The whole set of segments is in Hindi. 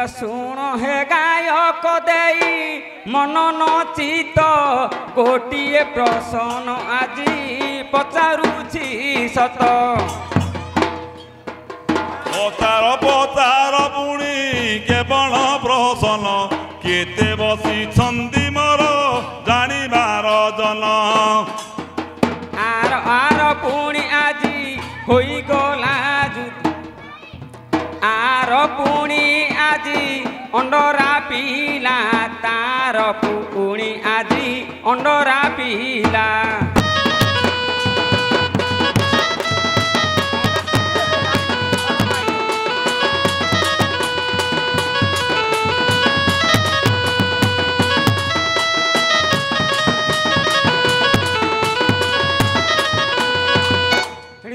बोले शुण हे गायक देई मन नचित गोटे प्रश्न आजी पचारुछि सत पचार पचार पुणी केवल प्रश्न केते बसी मोर जानिबार जन आर आर पुणी आजी होई गला आर पुणी आजी अंडरा पीला तार पुणी आजी अंडरा पीला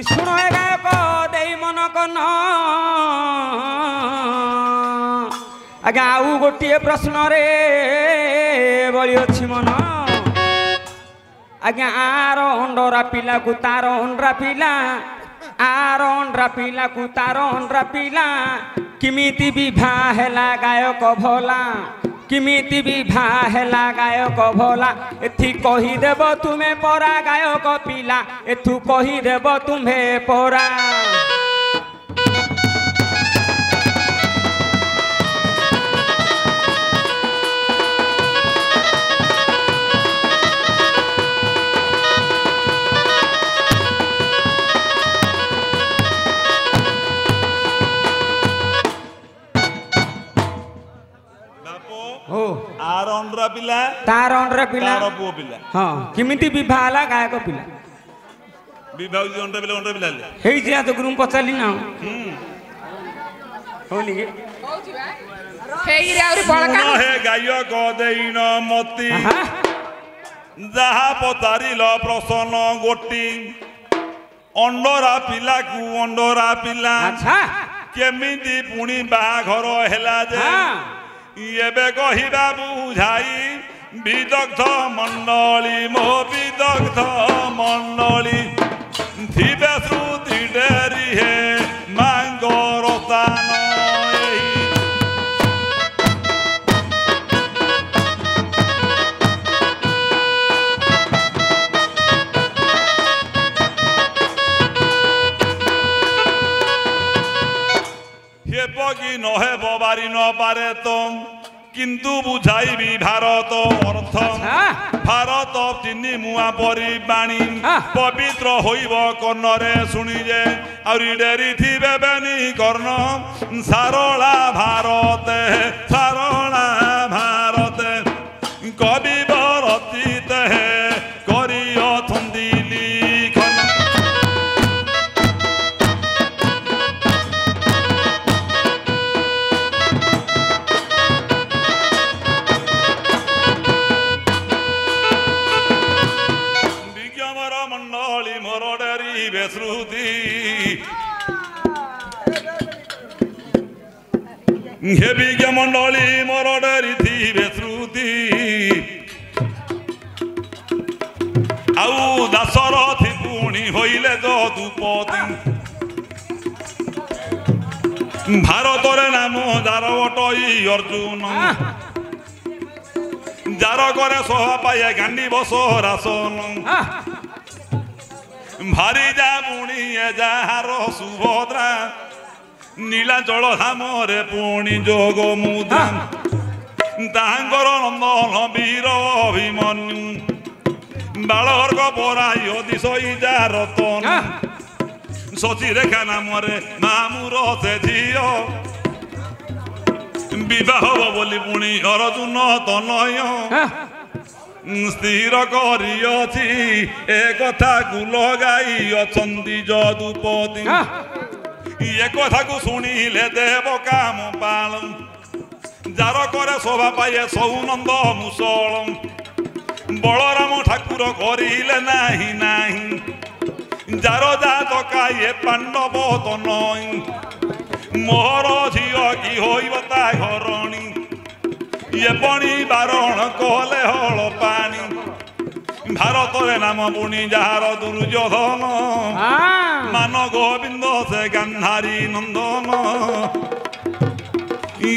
शुण हे गायक देई मन कन आज्ञा आउ गोटे प्रश्न रे बड़ी अच्छी मन आज्ञा आर अंडरा पिला को तार अंडरा पिला आर अंडरा पिला को तार अंडरा पिला किमिति विवाह हैला गायक भला किमिति विवाह हैला गायक भला एथि कही देव तुम्हें परा गायक पिला एथु कही देव तुम्हें परा आर अंडरा पिला तार अंडरा पिला तार पुओ पिला हाँ किमिति विवाह हैला गायक पिला विवाह अंडरा पिला हेई जे तो गुरु पचाली ना होनी के हेई रे आउरी बळका हे गायक देइन मती जहा पचारिल प्रश्न गोटी अंडरा पिला को अंडरा पिला अच्छा केमिति पुणी बाघर हैला जे एबे कहिबा बुझाई विदग्ध मंडली मो विदग्ध मंडली थिबे श्रुति डेरी हे मांगोर तान हे पगी नहे बारी न पारे तुम किंतु बुझाइबी भारत अर्थ भारत चिन्नी मुआ परी बाणी पवित्र होइब कर्णरे शुणिजे आउरी डेरी थिबे बेनी कर्ण सारला भारते कवि बरचित हे करियो थंदिली श्रुति हे विज्ञ मंडली मोर डरी थी श्रुति आउ दासरथी पुणी होइले जदुपति भारत रे नाम जार बटई अर्जुन जार करे सह पाए गांडी बस रासन भारी जा पुणी जार सुभद्रा नीलाचल धाम रे पुणी जोग मुद्रा तांकर नंदन वीर अभिमन्यु बालवर्ग पराय दिशई जा रतन शशि रेखा नाम रे मामूर से झील विवाह बोली पुणी अर्जुन तनय स्थिर करियछि ए कथा को लगाई अछंती जदुपति ये कथा को शुणिले देव काम पाल जार करे शोभा पाए सौनंद मुसलम बलराम ठाकुर करिले नाही नाही जार जातका ये पांडव तनय मोहर झियो की होइब ता घरणी ये बणी बारण कहले हल पानी भारत रे नाम पुणी जार दुर्योधन मान गोविंद से गांधारी नंदन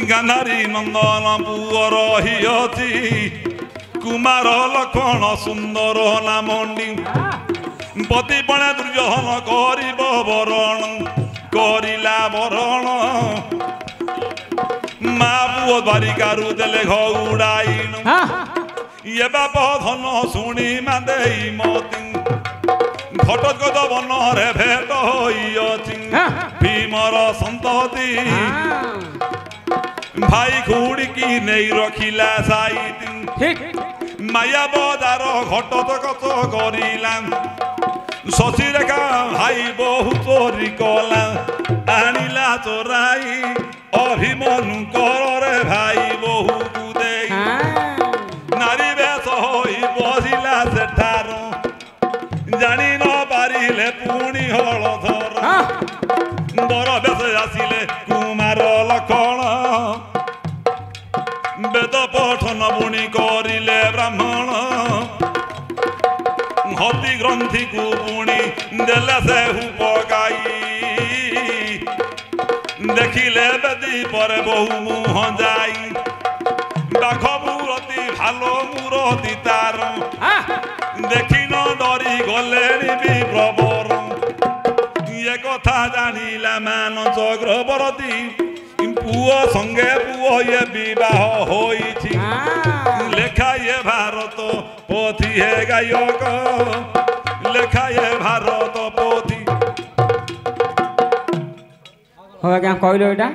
ଗାନ୍ଧାରୀ ନନ୍ଦନ ପୁଅ ରହିଅଛି କୁମାର ଲକ୍ଷ୍ମଣ ସୁନ୍ଦର ନାମଣ୍ଡି ପତିପଣା ଦୁର୍ଯୋଧନ କରିବ ବରଣ କରିଲା ବରଣ ମା ପୁଅ ଦ୍ୱାରିକାରୁ ଦେଲେ ଘଉଡ଼ାଇଣ ଏ ବାପ ଧନ ଶୁଣି ମାଦେଇ ମତି ଘଟୋତ୍କଚ ବନରେ ଭେଟ ହୋଇଅଛି ଭୀମର ସନ୍ତତି ଭାଇ ଖୁଡ଼ିକି ନେଇ ରଖିଲା ସାଇତି ମାୟା ବଜାର ଘଟୋତ୍କଚ କରିଲା ଶଶିରେଖା ଭାଇ ବହୁ ଚୋରି କଲା ଆଣିଲା ଚୋରାଇ ଅଭିମନ୍ୟୁଙ୍କର ଭାଇ ବହୁକୁ ଦେଇ ନାରୀ ବେଶ ହୋଇ ବସିଲା ସେଠାରୁ ଜାଣି ନ ପାରିଲେ ପୁଣି ହଳଧର ବର ବେଶ ଆସିଲେ କୁମାର ଲକ୍ଷ୍ମଣ ବେଦ ପଠନ ବୁଣି କରିଲେ ବ୍ରାହ୍ମଣ ହତି ଗ୍ରନ୍ଥିକୁ ପୁଣି ଦେଲେ ସେ ପକାଇ ଦେଖିଲେ ବେଦୀ ପରେ ବହୁ ମୁହଁ ଯାଇ ବାଘ ମୂରତି ଭାଲ ମୂରତି ତାର ଦେଖି ନ ଡରି ଗଲେଣି ବି ପ୍ରବର ଏ କଥା ଜାଣିଲା ମାନ ଚକ୍ରବର୍ତ୍ତୀ ପୁଅ ସଙ୍ଗେ ପୁଅ ଏ ବିବାହ ହୋଇଛି ଲେଖା ଏ ଭାରତ ପୋଥି ହେ ଗାୟକ ଲେଖା ଏ ଭାରତ ପୋଥି ହଁ ଆଜ୍ଞା କହିଲ ଏଇଟା